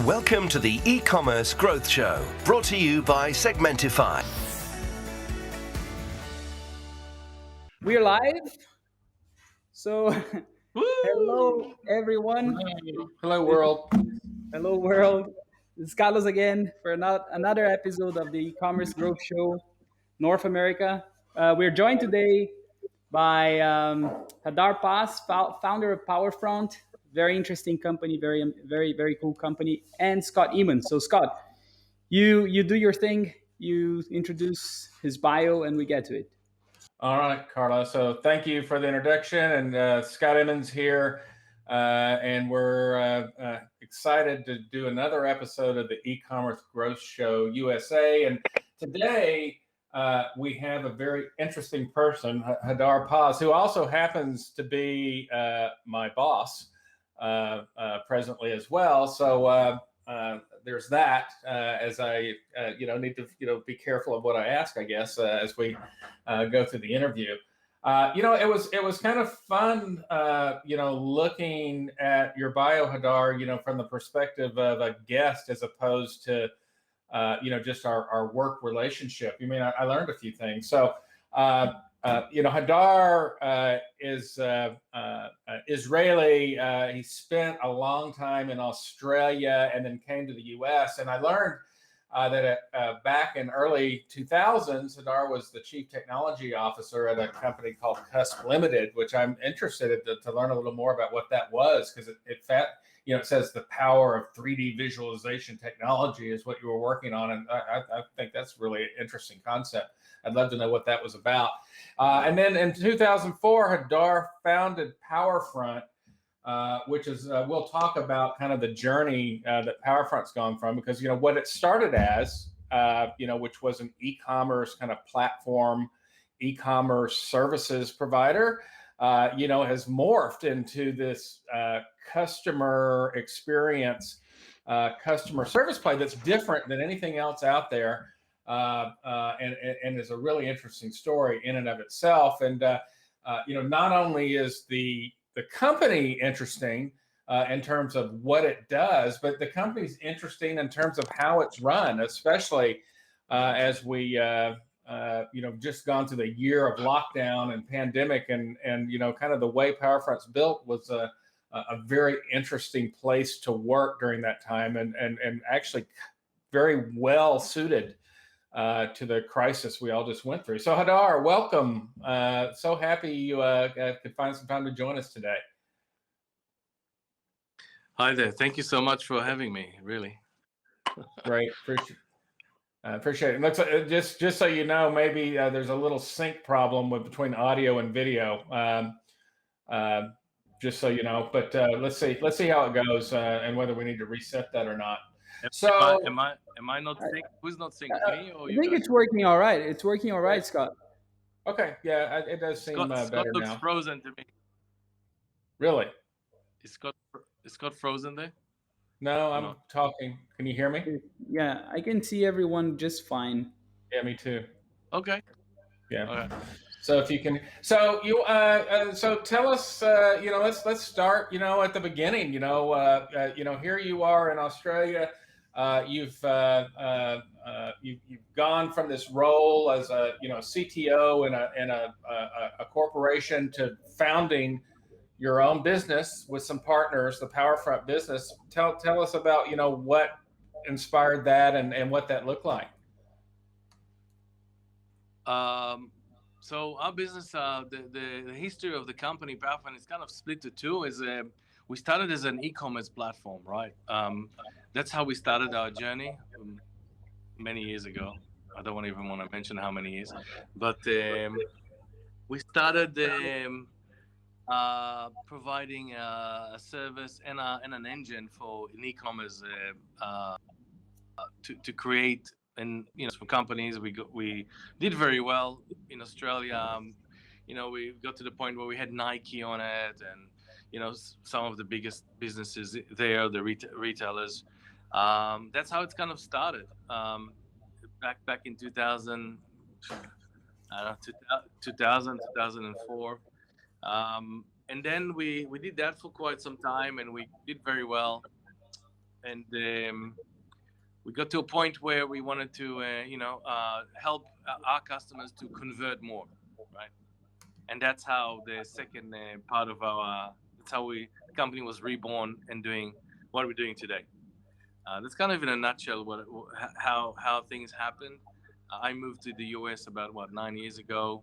Welcome to the e-commerce growth show, brought to you by Segmentify. We're live. So, hello everyone. Hello, world. Hello world. It's Carlos again for another episode of the e-commerce growth show, North America. We're joined today by Hadar Paz, founder of Powerfront. Very interesting company, very cool company, and Scott Eamon. So Scott, you do your thing. You introduce his bio, and we get to it. All right, Carlos. So thank you for the introduction. And Scott Emmons here. And we're excited to do another episode of the e-commerce growth show USA. And today we have a very interesting person, Hadar Paz, who also happens to be my boss presently as well. So there's that. As I need to be careful of what I ask, I guess, as we go through the interview. It was kind of fun, looking at your bio, Hadar, from the perspective of a guest as opposed to, just our work relationship. I learned a few things. So, Hadar is Israeli. He spent a long time in Australia and then came to the U.S. And I learned that back in early 2000s, Hadar was the chief technology officer at a company called Cusp Limited, which I'm interested to learn a little more about what that was, because it says the power of 3D visualization technology is what you were working on, and I think that's really an interesting concept. I'd love to know what that was about. And then in 2004, Hadar founded Powerfront, which is, we'll talk about kind of the journey that Powerfront's gone from, because, what it started as, which was an e-commerce kind of platform, e-commerce services provider, has morphed into this customer experience, customer service play that's different than anything else out there, and is a really interesting story in and of itself. And, not only is the company interesting in terms of what it does, but the company's interesting in terms of how it's run, especially as we just gone through the year of lockdown and pandemic, and kind of the way Powerfront's built was a very interesting place to work during that time, and actually very well suited to the crisis we all just went through. So Hadar, welcome. So happy you could find some time to join us today. Hi there. Thank you so much for having me. Really. Great. Appreciate it. Looks like, just so you know, maybe there's a little sync problem between audio and video. Just so you know, but let's see how it goes, and whether we need to reset that or not. So am I not synced? Who's not synced? Me or I you think guys? it's working all right. It's working all right, Scott. Okay, yeah, it does seem Scott better looks now. frozen to me. Really? Is Scott frozen there? No, I'm talking. Can you hear me? Yeah, I can see everyone just fine. Yeah, me too. Okay. Yeah. Okay. So if you can, so tell us, let's start, at the beginning. Here you are in Australia. You've gone from this role as a CTO in a corporation to founding your own business with some partners, the Powerfront business. Tell us about what inspired that and what that looked like. So our business, the history of the company Powerfront is kind of split to two. We started as an e-commerce platform, right? That's how we started our journey many years ago. I don't even want to mention how many years, but we started providing a service and an engine for an e-commerce to create. And for companies, we did very well in Australia. We got to the point where we had Nike on it, and some of the biggest businesses there, the retailers. That's how it's kind of started. Back in 2000, 2004. And then we did that for quite some time, and we did very well. we got to a point where we wanted to, help our customers to convert more, right? And that's how the second part of that's how the company was reborn and doing what we're doing today. That's kind of in a nutshell how things happened. I moved to the US about 9 years ago.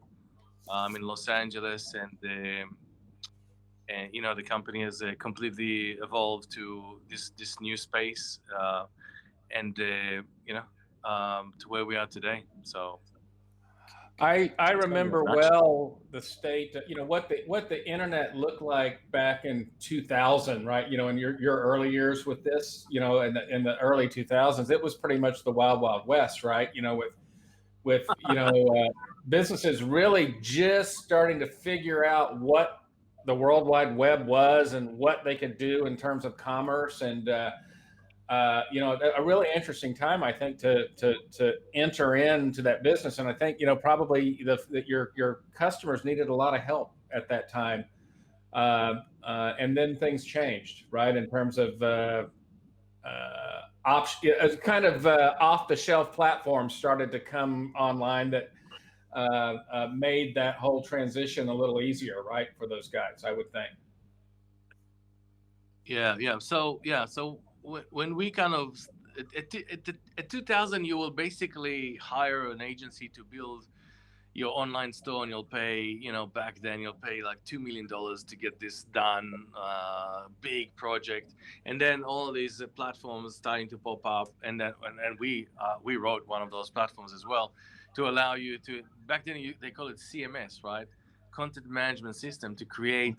I'm in Los Angeles, and the company has completely evolved to this new space, to where we are today. So I remember well the state, what the internet looked like back in 2000, right? In your early years with this, in the early 2000s, it was pretty much the wild, wild west, right? With businesses really just starting to figure out what the World Wide Web was and what they could do in terms of commerce, and a really interesting time, I think, to enter into that business. And I think probably that your customers needed a lot of help at that time, and then things changed, right, in terms of kind of off-the-shelf platforms started to come online that made that whole transition a little easier, right, for those guys, I would think. Yeah. So when we kind of at 2000, you will basically hire an agency to build your online store, and you'll pay, back then you'll pay like $2 million to get this done, big project. And then all of these platforms starting to pop up, and we wrote one of those platforms as well, to allow you to, back then they call it CMS, right? Content management system, to create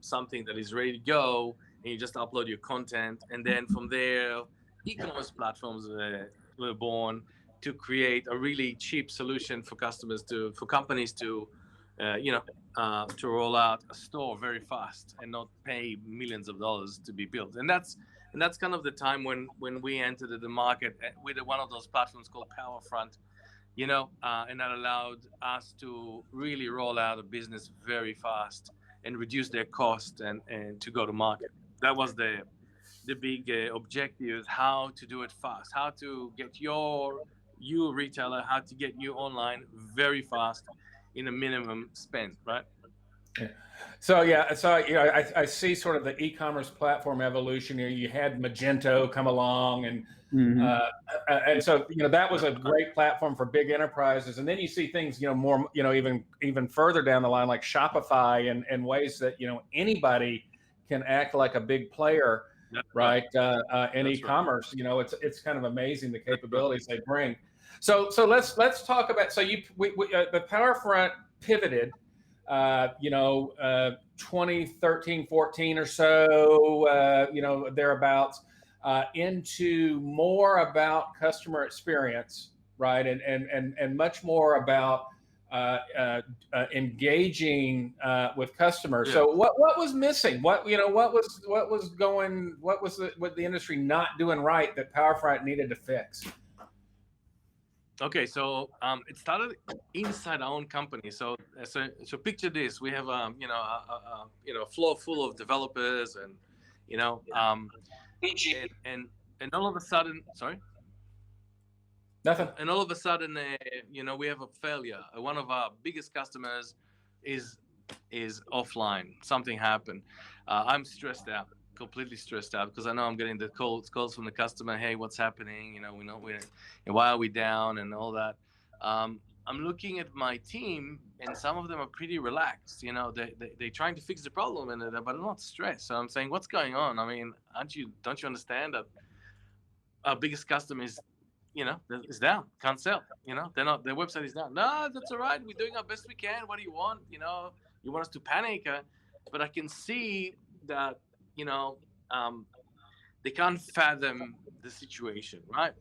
something that is ready to go, and you just upload your content. And then from there, e-commerce platforms were born to create a really cheap solution for companies to roll out a store very fast and not pay millions of dollars to be built. And that's kind of the time when we entered the market with one of those platforms called Powerfront, and that allowed us to really roll out a business very fast and reduce their cost and to go to market. That was the big objective, how to do it fast, how to get you retailer, how to get you online very fast in a minimum spend, right? Yeah. So I see sort of the e-commerce platform evolution here. You had Magento come along, and and so that was a great platform for big enterprises. And then you see things more even further down the line, like Shopify, and ways that anybody can act like a big player, right? In e-commerce, right. It's kind of amazing the capabilities they bring. So let's talk about, the Powerfront pivoted 2013, 14 or so, thereabouts, into more about customer experience, right? And much more about engaging with customers. Yeah. So what was missing? What was the industry not doing right that Powerfront needed to fix? Okay, so it started inside our own company. So picture this: we have a floor full of developers, and and all of a sudden, sorry. Nothing. And all of a sudden, we have a failure. One of our biggest customers is offline. Something happened. I'm stressed out, completely stressed out, because I know I'm getting the calls from the customer. Hey, what's happening? Why are we down and all that. I'm looking at my team, and some of them are pretty relaxed. They're trying to fix the problem, but they're not stressed. So I'm saying, what's going on? I mean, don't you understand that our biggest customer is down, can't sell. Their website is down. No, that's all right. We're doing our best we can. What do you want? You want us to panic? But I can see that they can't fathom the situation, right?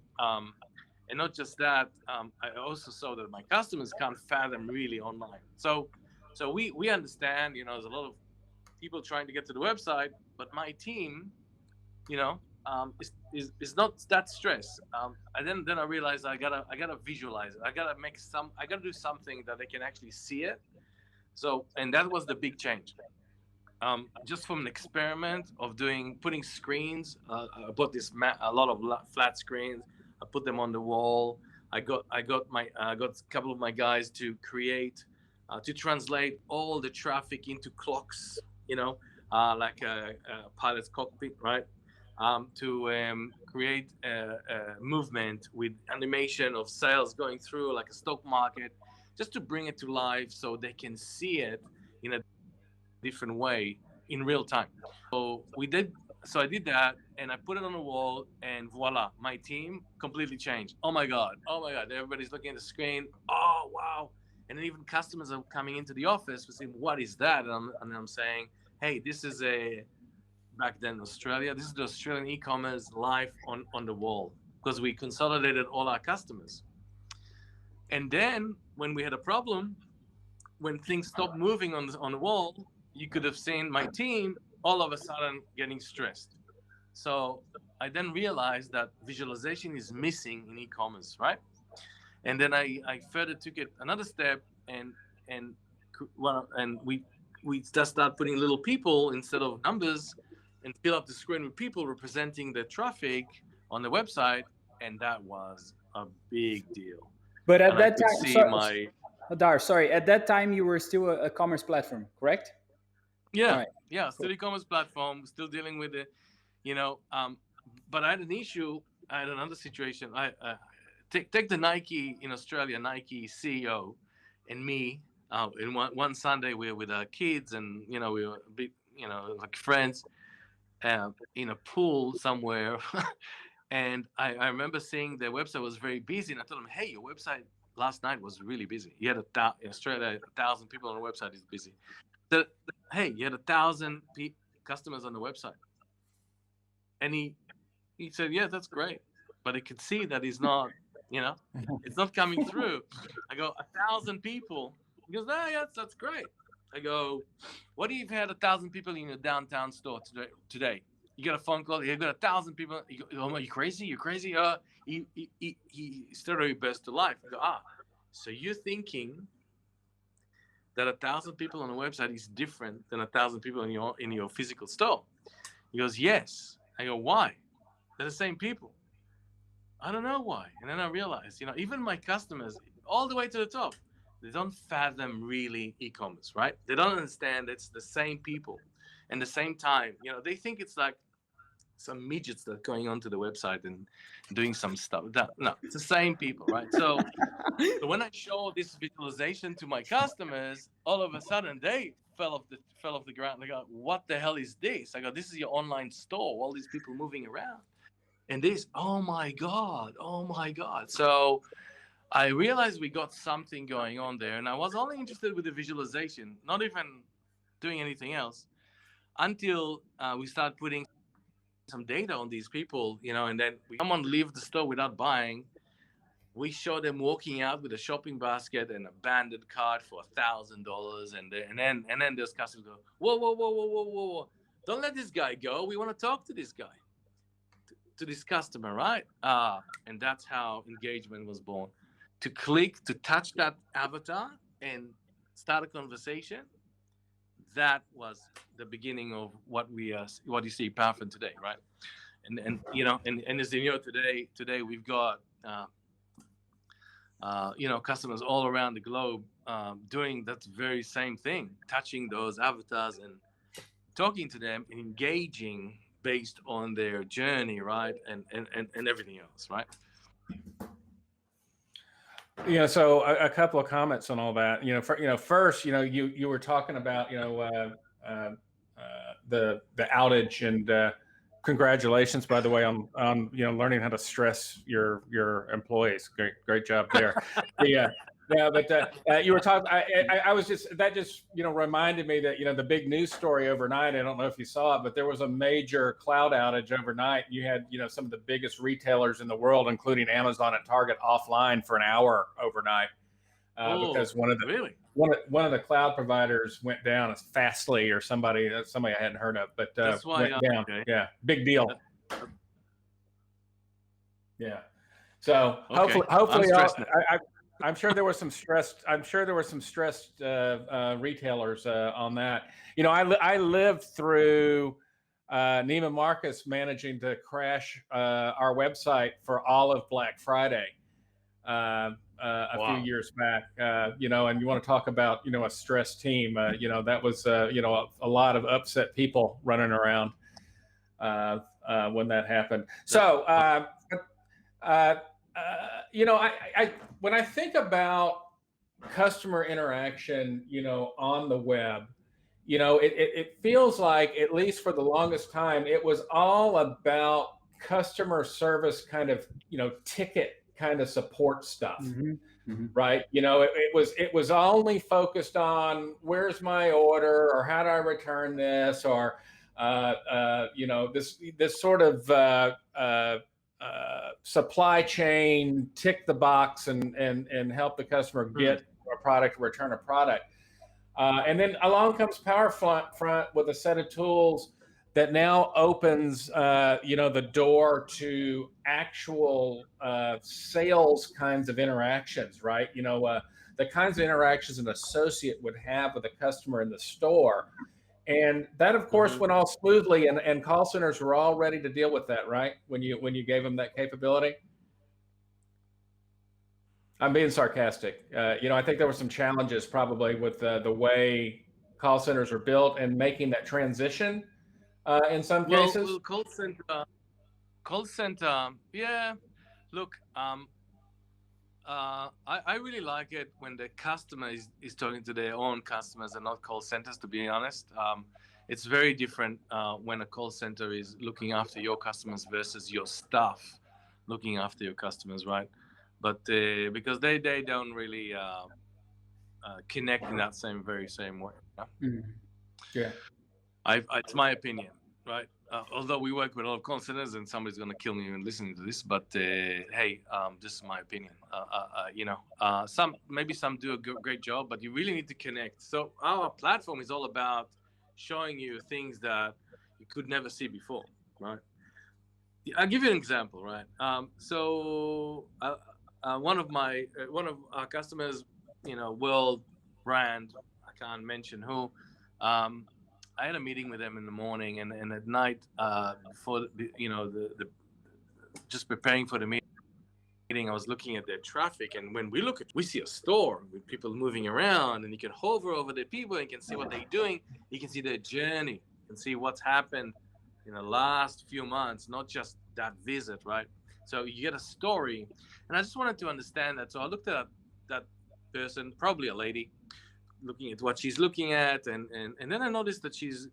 And not just that, I also saw that my customers can't fathom really online. So we understand, there's a lot of people trying to get to the website, but my team, is not that stressed. And then I realized I gotta visualize it. I gotta do something that they can actually see it. So, and that was the big change. just from an experiment of putting screens. I bought a lot of flat screens. I put them on the wall. I got a couple of my guys to to translate all the traffic into clocks, like a pilot's cockpit, right? To create a movement with animation of sales going through like a stock market, just to bring it to life so they can see it in a different way in real time. So I did that, and I put it on the wall, and voila, my team completely changed. Oh my god, everybody's looking at the screen. Oh wow. And then even customers are coming into the office and saying, what is that? And I'm saying, hey, this is back then Australia, this is the Australian e-commerce live on the wall, because we consolidated all our customers. And then when we had a problem, when things stopped moving on the wall, you could have seen my team all of a sudden getting stressed. So I then realized that visualization is missing in e-commerce, right? And then I further took it another step, and we just start putting little people instead of numbers, and fill up the screen with people representing the traffic on the website, and that was a big deal. But at that time, Hadar, sorry, at that time you were still a commerce platform, correct? Yeah, right. Yeah, still e-commerce platform, still dealing with it, but I had an issue. I had another situation. I take the Nike in Australia, Nike CEO, and me. In one Sunday, we were with our kids, and we were big, like friends, in a pool somewhere. And I remember seeing their website was very busy, and I told them, "Hey, your website last night was really busy. You had in Australia, 1,000 people on the website is busy. So, hey, you had 1,000 customers on the website." And he said, "Yeah, that's great," but he could see that he's not, it's not coming through. I go, 1,000 people. He goes, "Oh, yeah, that's great." I go, "What if you had 1,000 people in your downtown store today? You get a phone call. You got 1,000 people. You go, oh, are you crazy? You're crazy." He started burst to life. I go, so you're thinking that 1,000 people on a website is different than 1,000 people in your physical store? He goes, "Yes." I go, "Why? They're the same people." "I don't know why." And then I realized, even my customers, all the way to the top, they don't fathom really e-commerce, right? They don't understand it's the same people and the same time. They think it's like some midgets that are going onto the website and doing some stuff. No, it's the same people, right? So when I show this visualization to my customers, all of a sudden they fell off the ground. They go, "What the hell is this?" I go, "This is your online store. All these people moving around." And this, oh my God. So I realized we got something going on there, and I was only interested with the visualization, not even doing anything else, until we start putting some data on these people, and then someone leave the store without buying. We show them walking out with a shopping basket and a banded cart for $1,000, and then those customers go, whoa, don't let this guy go. We want to talk to this guy, to this customer, right? And that's how engagement was born. To click, to touch that avatar and start a conversation. That was the beginning of what you see Powerfront today, right? And as you know, today we've got customers all around the globe doing that very same thing, touching those avatars and talking to them and engaging based on their journey, right? And everything else, right? So a couple of comments on all that. First, you were talking about the outage, and congratulations, by the way, on learning how to stress your employees. Great job there. But you were talking. I was that just reminded me that the big news story overnight. I don't know if you saw it, but there was a major cloud outage overnight. You had some of the biggest retailers in the world, including Amazon and Target, offline for an hour overnight because one of the cloud providers went down. It's Fastly or somebody I hadn't heard of, but that's why went down. Okay. Yeah, big deal. Yeah. So hopefully, I'm sure there were some stressed. I'm sure there were some stressed retailers on that. You know, I lived through Neiman Marcus managing to crash our website for all of Black Friday a few years back. You know, and you want to talk about, you know, a stressed team. You know, that was you know, a lot of upset people running around when that happened. So. You know, I when I think about customer interaction, you know, on the web, you know, it feels like, at least for the longest time, it was all about customer service kind of, you know, ticket kind of support stuff. Right. You know, it was only focused on where's my order, or how do I return this, or you know, this sort of supply chain, tick the box and help the customer get a product, return a product. And then along comes Powerfront with a set of tools that now opens, you know, the door to actual sales kinds of interactions, right? You know, the kinds of interactions an associate would have with a customer in the store. And that, of course, went all smoothly, and call centers were all ready to deal with that, right? When you gave them that capability. I'm being sarcastic. You know, I think there were some challenges probably with the way call centers are built and making that transition in some cases. Well, call center, yeah. Look, I really like it when the customer is talking to their own customers and not call centers, to be honest. It's very different when a call center is looking after your customers versus your staff looking after your customers, right? But because they don't really connect in that very same way. Yeah. It's my opinion, right? Although we work with a lot of call centers, and somebody's going to kill me when listening to this, but hey, this is my opinion. You know, maybe some do a great job, but you really need to connect. So our platform is all about showing you things that you could never see before, right? I'll give you an example, right? So one of our customers, you know, world brand, I can't mention who. I had a meeting with them in the morning, and at night, before you know, the just preparing for the meeting, I was looking at their traffic, and when we see a store with people moving around, and you can hover over the people and you can see what they're doing. You can see their journey, you can see what's happened in the last few months, not just that visit, right? So you get a story, and I just wanted to understand that. So I looked at that person, probably a lady, looking at what she's looking at, and then I noticed that she's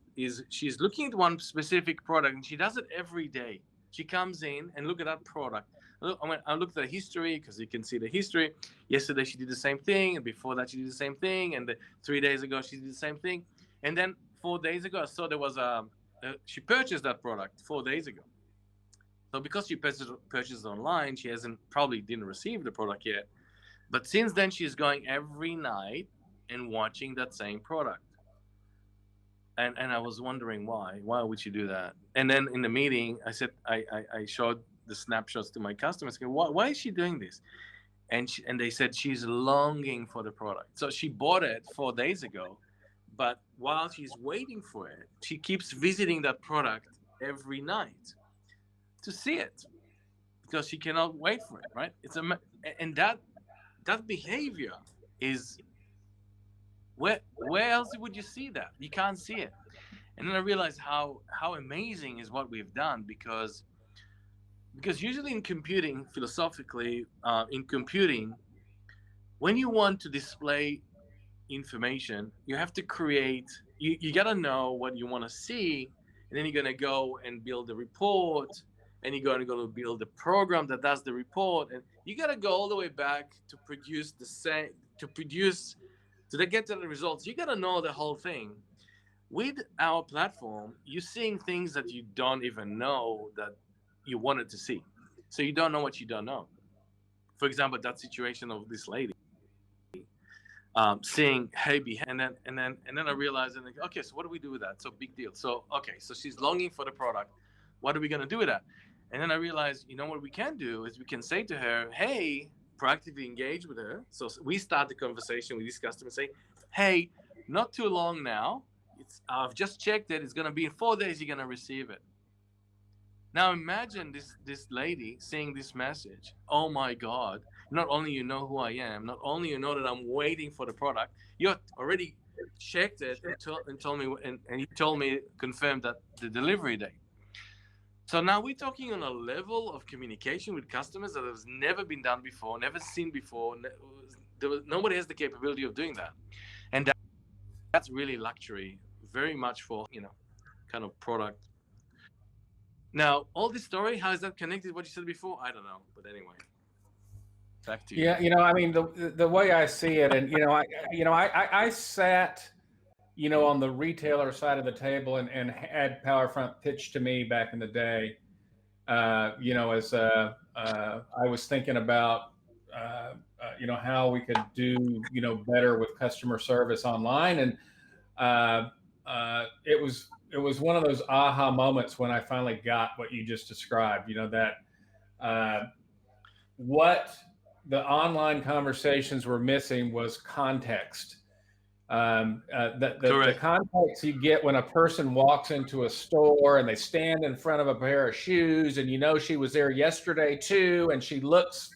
looking at one specific product, and she does it every day. She comes in and look at that product. I looked at the history, because you can see the history. Yesterday she did the same thing, and before that she did the same thing, and 3 days ago she did the same thing, and then 4 days ago I saw there was she purchased that product 4 days ago. So because she purchased online, she probably didn't receive the product yet, but since then she's going every night and watching that same product. And I was wondering why would she do that? And then in the meeting, I said, I showed the snapshots to my customers. Why is she doing this? And they said she's longing for the product. So she bought it 4 days ago, but while she's waiting for it, she keeps visiting that product every night to see it, because she cannot wait for it, right? And that behavior is, where else would you see that? You can't see it. And then I realized how amazing is what we've done, because usually in computing, philosophically, when you want to display information, you have to create, you got to know what you want to see, and then you're going to go and build a report, and you're going to go to build a program that does the report, and you got to go all the way back to produce to get to the results. You got to know the whole thing. With our platform, you're seeing things that you don't even know that you wanted to see. So you don't know what you don't know. For example, that situation of this lady, seeing hey, and then I realized, and okay, so what do we do with that? So big deal. So okay, so she's longing for the product. What are we gonna do with that? And then I realized, you know what we can do is we can say to her, hey, proactively engage with her. So we start the conversation with this customer and say, hey, not too long now. I've just checked it. It's going to be in 4 days. You're going to receive it. Now imagine this lady seeing this message. Oh my God! Not only you know who I am, not only you know that I'm waiting for the product, you already checked it and told me, and you told me, confirmed that the delivery date. So now we're talking on a level of communication with customers that has never been done before, never seen before. Nobody has the capability of doing that, and that's really luxury, very much for kind of product. Now, all this story, how is that connected to what you said before? I don't know, but anyway, back to you. Yeah, I mean, the way I see it, and I sat, on the retailer side of the table and had Powerfront pitched to me back in the day, as I was thinking about, how we could do, better with customer service online, and it was one of those aha moments when I finally got what you just described. That what the online conversations were missing was context. The context you get when a person walks into a store and they stand in front of a pair of shoes, and she was there yesterday too, and she looks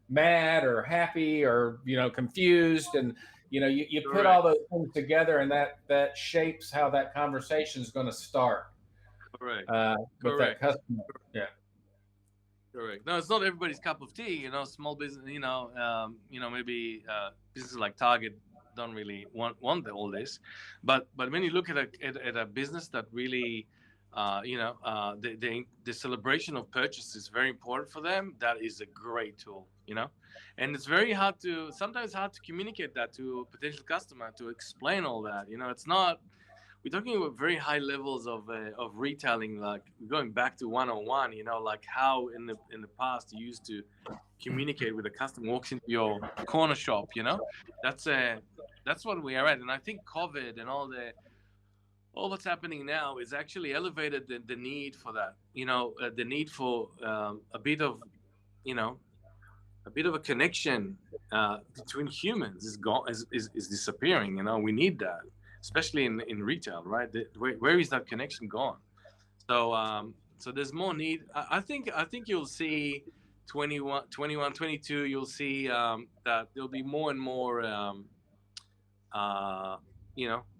mad or happy or confused, and you put all those things together, and that shapes how that conversation is going to start. Correct. With that customer. Yeah. Correct. No, it's not everybody's cup of tea. Small business. Maybe businesses like Target don't really want all this, but when you look at a business that really, the celebration of purchase is very important for them. That is a great tool. And it's very sometimes hard to communicate that to a potential customer, to explain all that. It's not. We're talking about very high levels of retailing, like going back to 101. Like how in the past you used to communicate with a customer, walks into your corner shop. That's what we are at. And I think COVID and all what's happening now is actually elevated the need for that. The need for a bit of a connection between humans is disappearing. We need that, especially in retail, right? Where is that connection gone? So there's more need. I think you'll see 21, 22. You'll see that there'll be more and more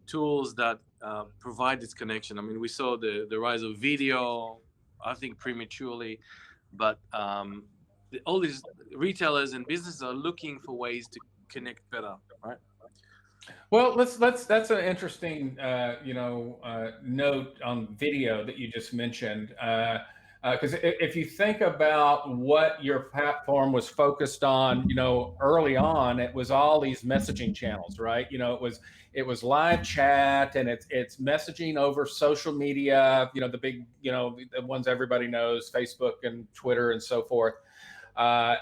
tools that provide this connection. I mean, we saw the rise of video, I think prematurely, but all these retailers and businesses are looking for ways to connect better, right? Well, that's an interesting, note on video that you just mentioned. Because if you think about what your platform was focused on, early on, it was all these messaging channels, right? It was live chat, and it's messaging over social media, the big, the ones everybody knows, Facebook and Twitter and so forth. All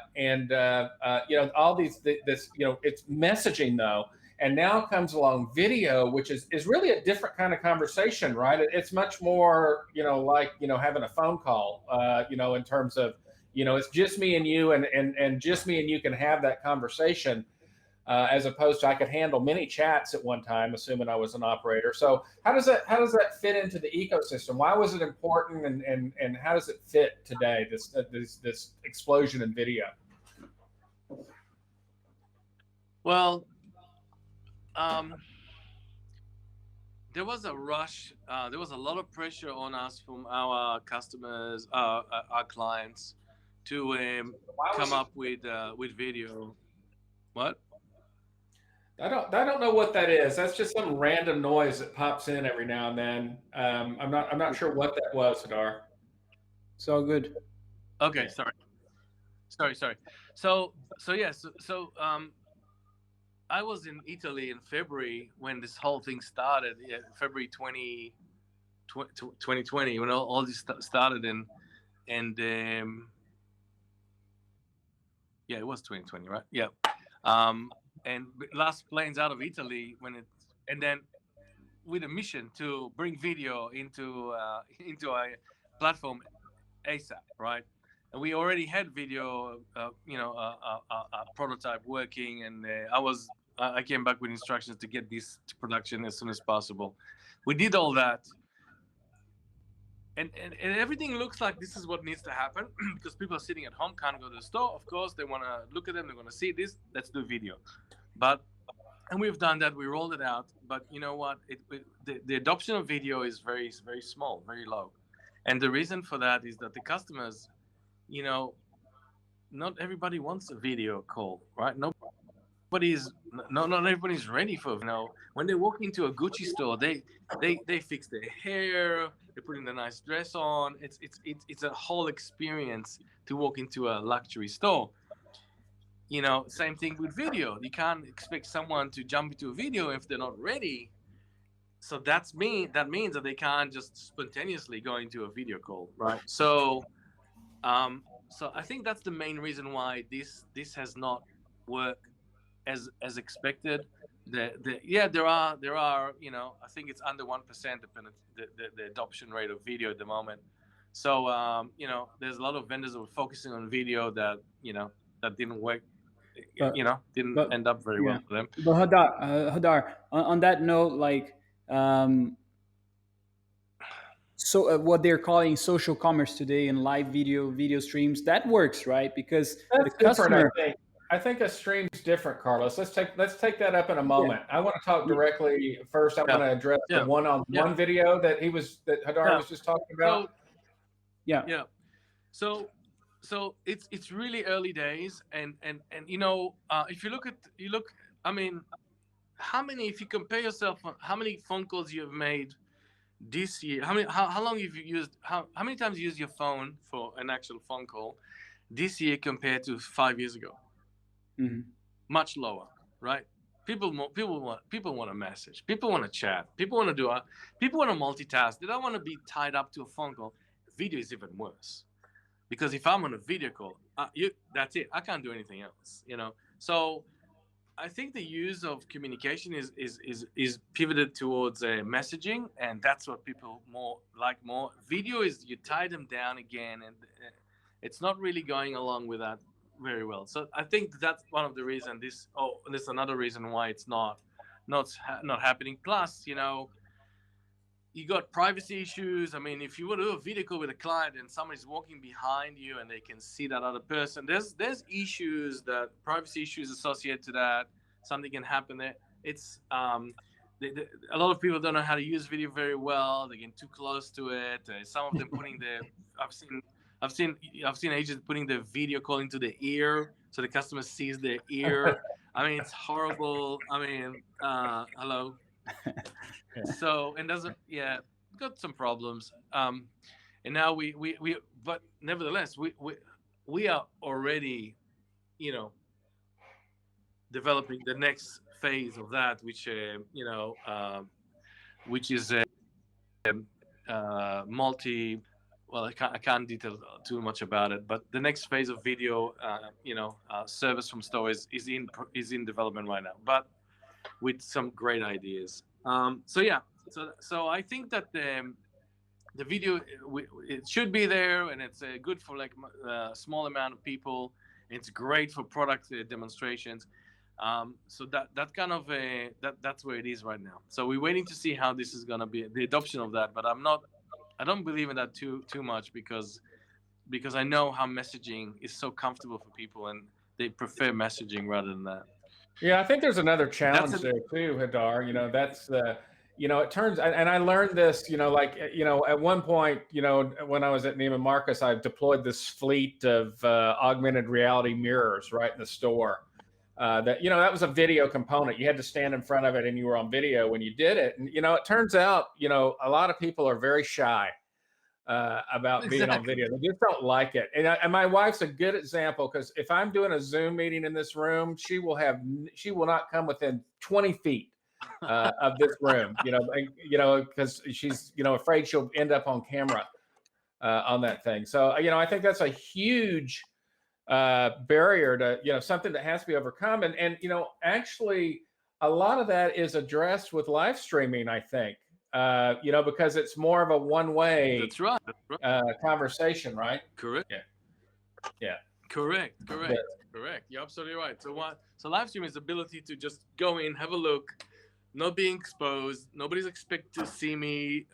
these, it's messaging though. And now comes along video, which is really a different kind of conversation, right? It's much more, like, having a phone call, in terms of, it's just me and you, and just me and you can have that conversation, as opposed to I could handle many chats at one time, assuming I was an operator. So how does that fit into the ecosystem? Why was it important, and how does it fit today, this explosion in video? Well, there was a rush. There was a lot of pressure on us from our customers, our clients, to come up with video. What? I don't know what that is. That's just some random noise that pops in every now and then. I'm not sure what that was, Hadar. It's all good. Okay, sorry. So I was in Italy in February when this whole thing started, February 2020, when all this started, and it was 2020, right? Yeah. And last planes out of Italy and then with a mission to bring video into our platform ASAP, right? and we already had video, a prototype working, and I came back with instructions to get this to production as soon as possible. We did all that, and everything looks like this is what needs to happen because people are sitting at home, can't go to the store. Of course, they want to look at them, they want to see this. Let's do video, and we've done that. We rolled it out, but you know what? The adoption of video is very, very small, very low, and the reason for that is that the customers, not everybody wants a video call, right? Not everybody's ready for, when they walk into a Gucci store, they fix their hair, they're putting a nice dress on. It's a whole experience to walk into a luxury store. Same thing with video. You can't expect someone to jump into a video if they're not ready. So that means that they can't just spontaneously go into a video call, right? So I think that's the main reason why this has not worked as expected. There are I think it's under 1% the adoption rate of video at the moment. So there's a lot of vendors that were focusing on video that that didn't work, didn't end up very well for them. But Hadar, on that note, like what they're calling social commerce today and live video streams, that works, right? Because that's the customer. I think a stream's different, Carlos. Let's take that up in a moment. I want to talk directly first. I want to address the one-on-one video that Hadar was just talking about. So it's really early days, and if you look, I mean, if you compare yourself, how many phone calls you have made this year? How long have you used? How many times you use your phone for an actual phone call this year compared to 5 years ago? Mm-hmm. Much lower, right? People want to message. People want to chat. People want to multitask. They don't want to be tied up to a phone call. Video is even worse, because if I'm on a video call, that's it. I can't do anything else. So I think the use of communication is pivoted towards messaging, and that's what people like more. Video is you tie them down again, and it's not really going along with that very well. So I think that's one of the reasons. There's another reason why it's not happening. Plus, you got privacy issues. I mean, if you want to do a video call with a client and somebody's walking behind you and they can see that other person, there's privacy issues associated to that. Something can happen there. It's a lot of people don't know how to use video very well. They get too close to it. Some of them putting I've seen agents putting the video call into the ear so the customer sees their ear. I mean, it's horrible. I mean, hello. So, and got some problems. And now but nevertheless, we are already, developing the next phase of that, which is multi. Well, I can't detail too much about it, but the next phase of video, service from store is in development right now, but with some great ideas. So I think that the video it should be there, and it's good for like a small amount of people. It's great for product demonstrations. So that's kind of that's where it is right now. So we're waiting to see how this is gonna be, the adoption of that, but I don't believe in that too much because I know how messaging is so comfortable for people, and they prefer messaging rather than that. Yeah, I think there's another challenge there too, Hadar. That's it turns, and I learned this, at one point, when I was at Neiman Marcus, I deployed this fleet of augmented reality mirrors right in the store. That was a video component. You had to stand in front of it and you were on video when you did it. And, it turns out, a lot of people are very shy about being on video. They just don't like it. And my wife's a good example, because if I'm doing a Zoom meeting in this room, she will not come within 20 feet of this room, because she's, afraid she'll end up on camera on that thing. So, I think that's a huge barrier to, something that has to be overcome. And actually a lot of that is addressed with live streaming, I think, because it's more of a one-way That's right. conversation, right? Correct. Yeah. Yeah. Correct. But- Correct. You're absolutely right. So live stream is the ability to just go in, have a look, not being exposed. Nobody's expect to see me.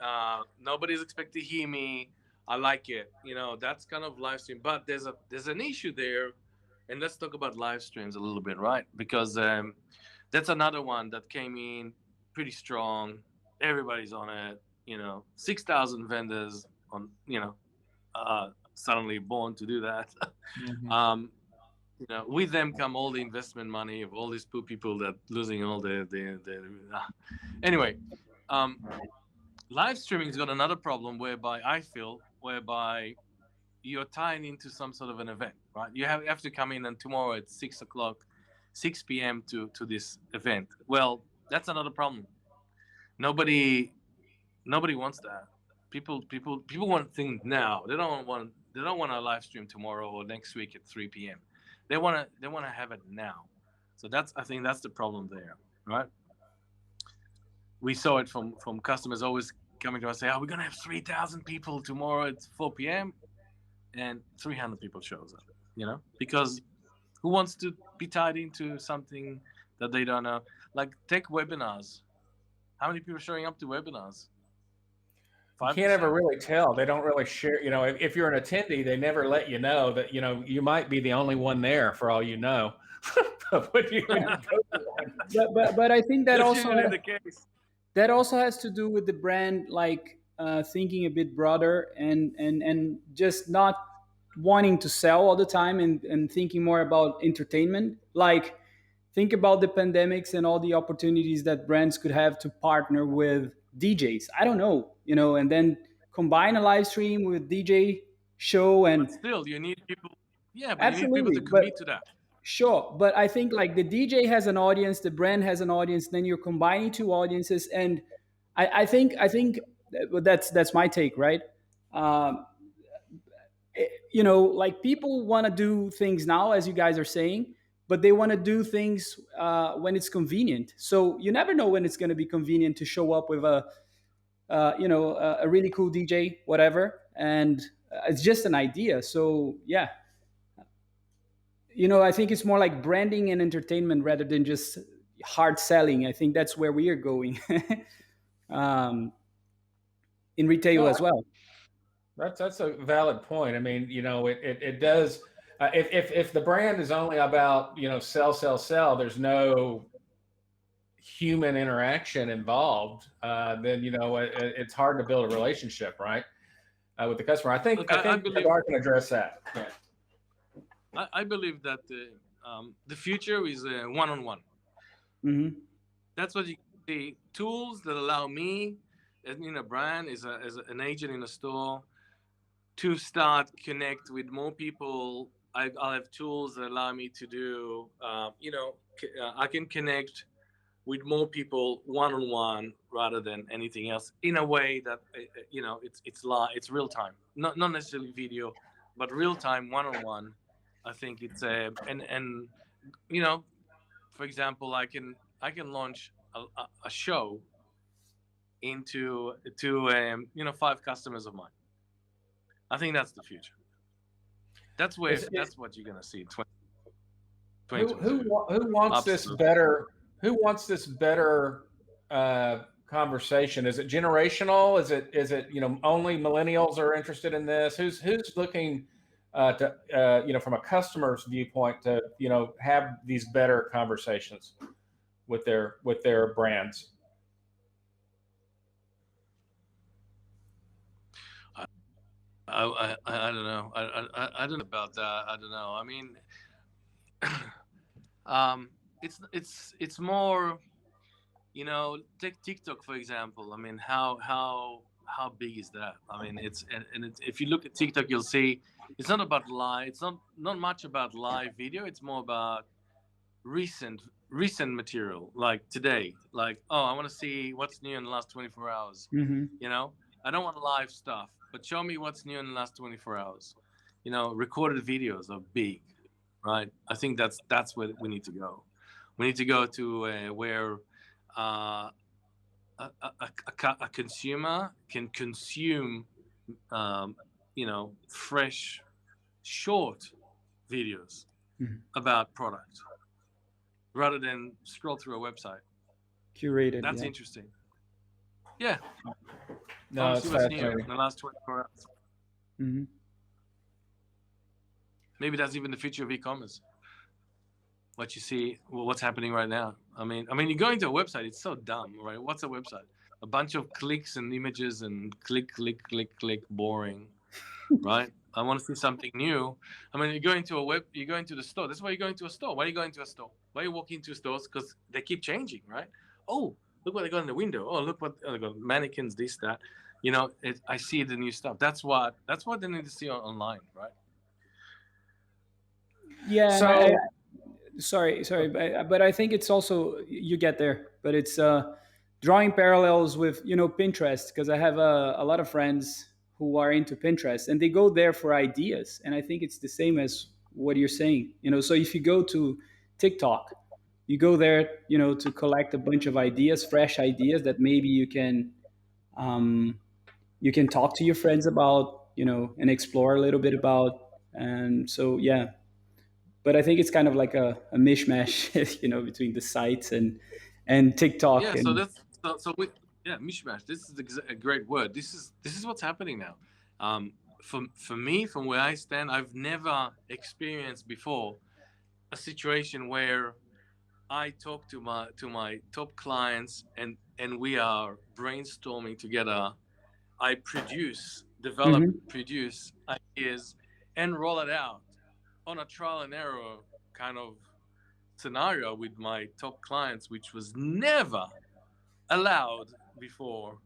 Nobody's expect to hear me. I like it. That's kind of live stream. But there's an issue there, and let's talk about live streams a little bit, right? Because that's another one that came in pretty strong. Everybody's on it. 6,000 vendors on. Suddenly born to do that. Mhm. With them come all the investment money of all these poor people that losing all the anyway. Live streaming's got another problem whereby you're tying into some sort of an event, right? You have to come in and tomorrow at 6 o'clock, 6 p.m. to this event. Well, that's another problem. Nobody wants that. People want things now. They don't want a live stream tomorrow or next week at 3 p.m. They want to have it now. So I think that's the problem there, right? We saw it from customers always coming to us say, "Oh, we're gonna have 3,000 people tomorrow at 4 p.m." and 300 people shows up. Because who wants to be tied into something that they don't know? Like take webinars. How many people are showing up to webinars? You can't ever really tell. They don't really share. If you're an attendee, they never let you know that you might be the only one there for all you know. But I think that That's also usually the case. That also has to do with the brand, like thinking a bit broader and just not wanting to sell all the time and thinking more about entertainment. Like think about the pandemics and all the opportunities that brands could have to partner with DJs. I don't know, and then combine a live stream with DJ show and But still, you need people. Yeah, but absolutely, you need people to commit to that. Sure, but I think like the DJ has an audience, the brand has an audience, then you're combining two audiences, and I think that's my take, right? Um, like people want to do things now, as you guys are saying, but they want to do things when it's convenient. So you never know when it's going to be convenient to show up with a really cool DJ, whatever, and it's just an idea. So yeah. I think it's more like branding and entertainment rather than just hard selling. I think that's where we are going in retail as well. That's a valid point. I mean, it does. If the brand is only about sell, there's no human interaction involved. Then it's hard to build a relationship, right, with the customer. I think Hadar can address that. Yeah. I believe that the future is one-on-one. Mm-hmm. That's what you see. Tools that allow me, in a brand, as an agent in a store, to start connect with more people. I'll have tools that allow me to do. I can connect with more people one-on-one rather than anything else in a way that it's real time, not necessarily video, but real time one-on-one. I think it's for example, I can launch a show to 5 customers of mine. I think that's the future. That's what you're gonna see. Who wants this better? Who wants this better conversation? Is it generational? Is it only millennials are interested in this? Who's looking to from a customer's viewpoint to have these better conversations with their brands? I don't know. I don't know about that. I don't know. I mean, it's more, take TikTok for example. I mean, how big is that? I mean, if you look at TikTok, you'll see it's not about live. It's not much about live video. It's more about recent material, like today. Like, oh, I want to see what's new in the last 24 hours. Mm-hmm. I don't want live stuff, but show me what's new in the last 24 hours. Recorded videos are big, right? I think that's where we need to go. We need to go to where a consumer can consume, fresh, short videos Mhm. about product rather than scroll through a website. Curated. That's Yeah. interesting. Yeah. I No, want to it's see what's new fascinating. in the last 24 hours. Hmm. Maybe that's even the future of e-commerce. What you see, what's happening right now. I mean, you go into a website, it's so dumb, right? What's a website? A bunch of clicks and images and click, click, click, click, boring, right? I want to see something new. I mean, you go into the store. That's why you go into a store. Why are you going to a store? Why are you walking into stores? Because they keep changing, right? Oh, look what they got in the window. Oh, look what they got, mannequins, this, that. I see the new stuff. That's what they need to see online, right? Yeah, and So sorry, but I think it's also you get there, but it's drawing parallels with Pinterest, because I have a lot of friends who are into Pinterest and they go there for ideas, and I think it's the same as what you're saying. So if you go to TikTok, you go there, to collect a bunch of ideas, fresh ideas that maybe um, you can talk to your friends about, and explore a little bit about. And so yeah, but I think it's kind of like a mishmash, between the sites and TikTok Yeah. So and. that's so we yeah mishmash. This is a great word. This is what's happening now. For me, from where I stand, I've never experienced before a situation where I talk to my top clients and we are brainstorming together. I develop, Mhm. produce ideas, and roll it out on a trial and error kind of scenario with my top clients, which was never allowed before.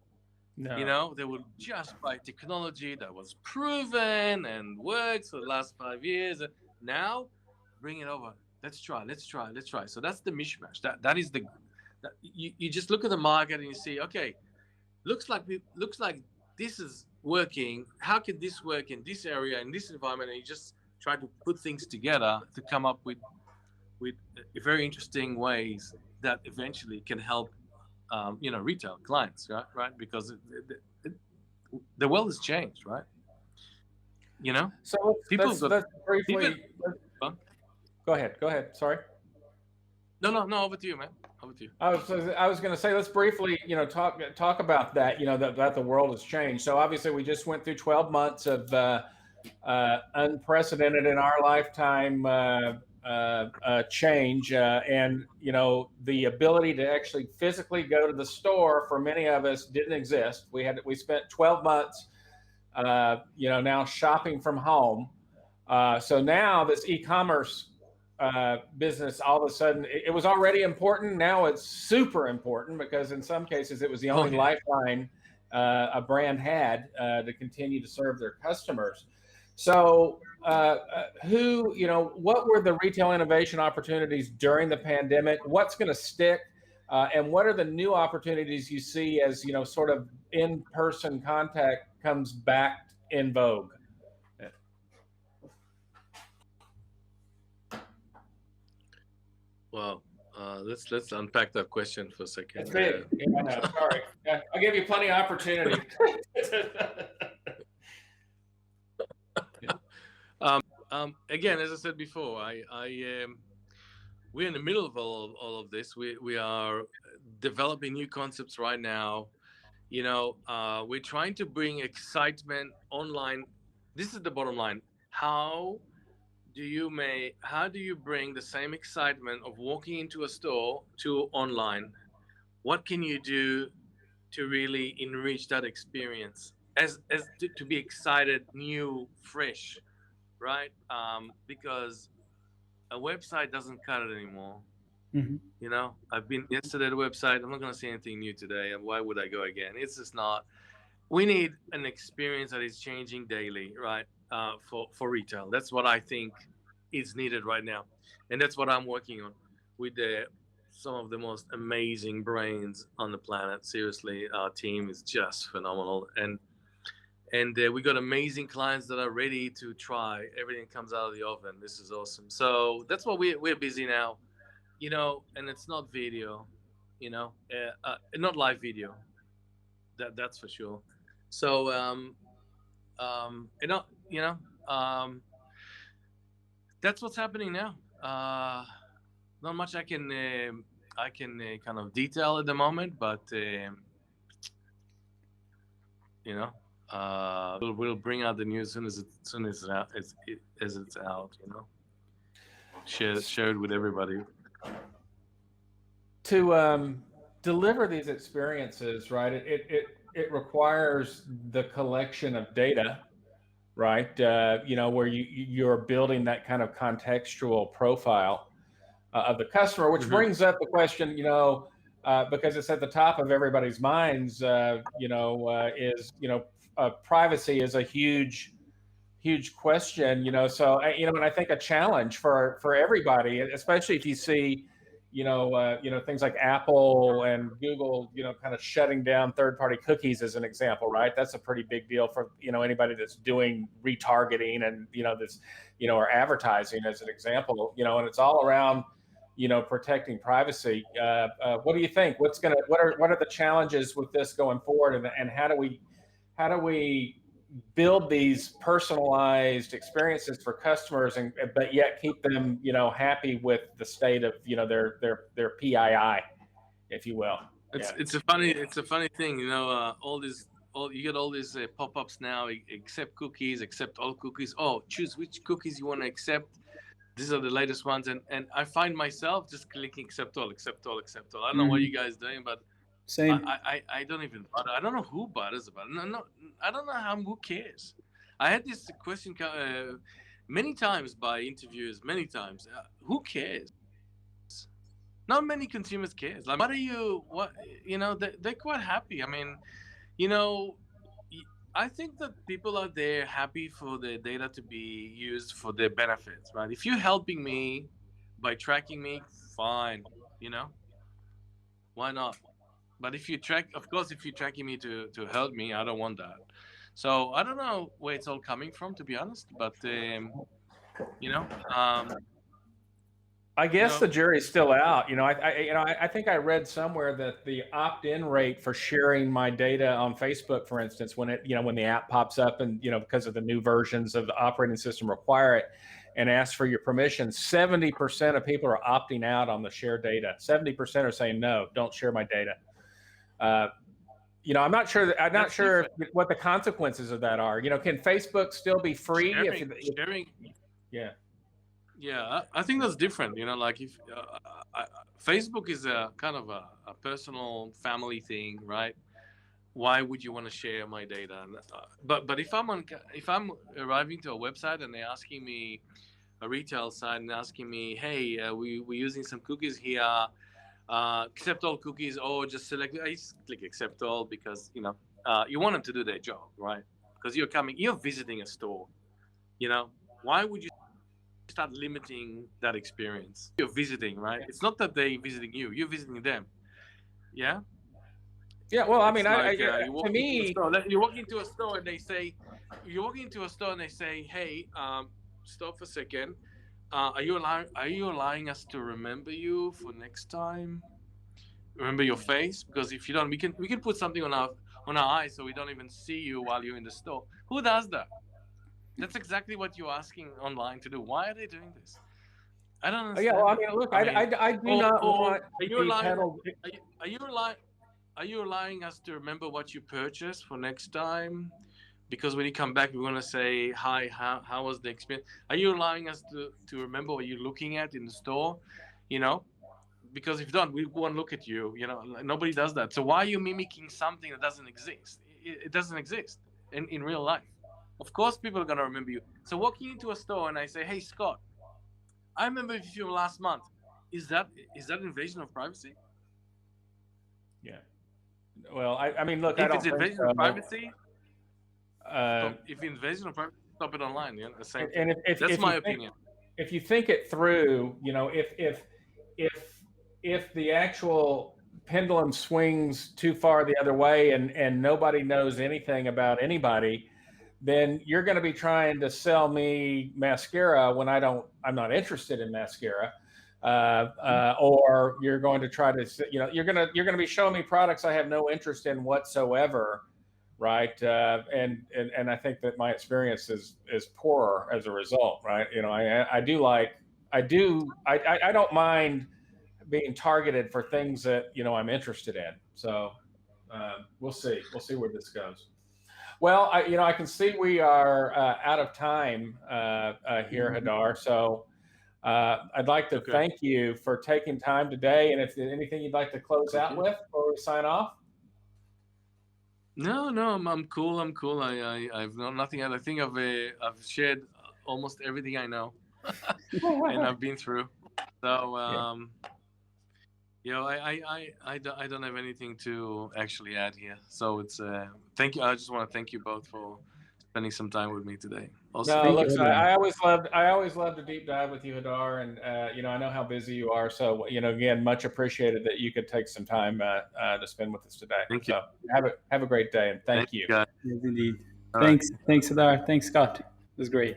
no. They would just buy technology that was proven and works for the last 5 years. Now, bring it over. Let's try. Let's try. Let's try. So that's the mishmash. That is you just look at the market and you see, okay, looks like this is working. How could this work in this area, in this environment? And you just try to put things together to come up with very interesting ways that eventually can help retail clients, right? Because it, the world has changed, right? You know, So people have got let's people. briefly Huh? go ahead. Go ahead. Sorry. No. Over to you, man. Over to you. I was going to say, let's briefly, talk about that. That the world has changed. So obviously, we just went through 12 months of unprecedented in our lifetime change, and the ability to actually physically go to the store for many of us didn't exist. We spent 12 months, now shopping from home. So now this e-commerce business, all of a sudden, it was already important. Now it's super important because in some cases it was the Oh only yeah. lifeline a brand had to continue to serve their customers. So, what were the retail innovation opportunities during the pandemic? What's going to stick? And what are the new opportunities you see as, sort of in-person contact comes back in vogue? Well, let's unpack that question for a It's second. big. Yeah, I know. Sorry. Yeah, I'll give you plenty of opportunity. Again, as I said before, we're in the middle of all of this. We are developing new concepts right now. We're trying to bring excitement online. This is the bottom line. How do you bring the same excitement of walking into a store to online? What can you do to really enrich that experience to be excited, new, fresh, right? Because a website doesn't cut it anymore. Mhm. I've been yesterday at a website. I'm not going to see anything new today. And why would I go again? It's just not. We need an experience that is changing daily, right? For retail. That's what I think is needed right now. And that's what I'm working on with some of the most amazing brains on the planet. Seriously, our team is just phenomenal. And we got amazing clients that are ready to try. Everything comes out of the oven. This is awesome. So that's what we're busy now, and it's not video, not live video. That's for sure. So, you know, um, that's what's happening now. Not much I can kind of detail at the moment, but you know, we'll bring out the news as soon as it's out. You know, share it with everybody. To deliver these experiences, right? It requires the collection of data, right? You know, where you're building that kind of contextual profile of the customer, which brings up the question, you know, because it's at the top of everybody's minds, you know, privacy is a huge question, you know. So, you know, and I think a challenge for everybody, especially if you see, you know, things like Apple and Google, you know, kind of shutting down third-party cookies as an example, right? That's a pretty big deal for, you know, anybody that's doing retargeting and, you know, this, you know, or advertising as an example, you know, and it's all around, you know, protecting privacy. What do you think? What are the challenges with this going forward, and how do we build these personalized experiences for customers, and but yet keep them, you know, happy with the state of, you know, their PII, if you will? It's a funny thing, you know. You get all these pop-ups now. Accept cookies, accept all cookies. Oh, choose which cookies you want to accept. These are the latest ones, and I find myself just clicking accept all. I don't know what you guys doing, but Same. I don't even bother. I don't know who bothers about it. No, I don't know who cares. I had this question many times by interviewers, many times. Who cares? Not many consumers cares. Like, you know, they're quite happy. I mean, you know, I think that people are there happy for their data to be used for their benefits, right? If you're helping me by tracking me, fine, you know, why not? But if you're tracking me to help me, I don't want that. So I don't know where it's all coming from, to be honest. But you know, I guess the jury's still out. You know, I think I read somewhere that the opt-in rate for sharing my data on Facebook, for instance, when the app pops up and, you know, because of the new versions of the operating system require it and ask for your permission, 70% of people are opting out on the shared data. 70% are saying no, don't share my data. You know, I'm not sure what the consequences of that are. You know, can Facebook still be free? Sharing. Yeah. Yeah, I think that's different. You know, like if Facebook is a kind of a personal family thing, right? Why would you want to share my data? But if I'm arriving to a website and they're asking me, a retail site, and asking me, hey, we're using some cookies here, accept all cookies, or just select. I just click accept all because, you know, you want them to do their job, right? Because you're visiting a store. You know, why would you start limiting that experience? You're visiting, right? It's not that they're visiting you; you're visiting them. Yeah. Yeah. Well, I mean, you walk into a store and they say, "Hey, stop for a second. Are you allowing us to remember you for next time? Remember your face? Because if you don't, we can put something on our eyes so we don't even see you while you're in the store." Who does that? That's exactly what you're asking online to do. Why are they doing this? I don't understand. Yeah, well, I mean, look, I do not want are you allowing us to remember what you purchased for next time? Because when you come back, we're going to say, hi, how was the experience? Are you allowing us to remember what you're looking at in the store? You know, because if you don't, we won't look at you. You know, nobody does that. So why are you mimicking something that doesn't exist? It doesn't exist in real life. Of course, people are going to remember you. So walking into a store and I say, hey, Scott, I remember you last month. Is that invasion of privacy? Yeah. Well, I mean, look, if it's invasion of privacy, if invasion of privacy, stop it online. Yeah, the same. And that's my opinion. If you think it through, you know, if the actual pendulum swings too far the other way and nobody knows anything about anybody, then you're going to be trying to sell me mascara when I'm not interested in mascara. Or you're going to try to, you know, you're going to be showing me products I have no interest in whatsoever, right? And I think that my experience is poorer as a result, right? You know, I don't mind being targeted for things that, you know, I'm interested in. So we'll see where this goes. Well, I can see we are out of time here, Hadar. So I'd like to thank you for taking time today. And if there's anything you'd like to close out with before we sign off. No, I'm cool. I've known nothing else. I think I've shared almost everything I know and I've been through. So you know, I don't have anything to actually add here. So it's thank you. I just want to thank you both for spending some time with me today. Also, No, look, I always loved to deep dive with you, Hadar, and you know, I know how busy you are. So, you know, again, much appreciated that you could take some time to spend with us today. Thank you. Have a great day, and thank you. Yes, indeed. Thanks, Hadar. Thanks, Scott. It was great.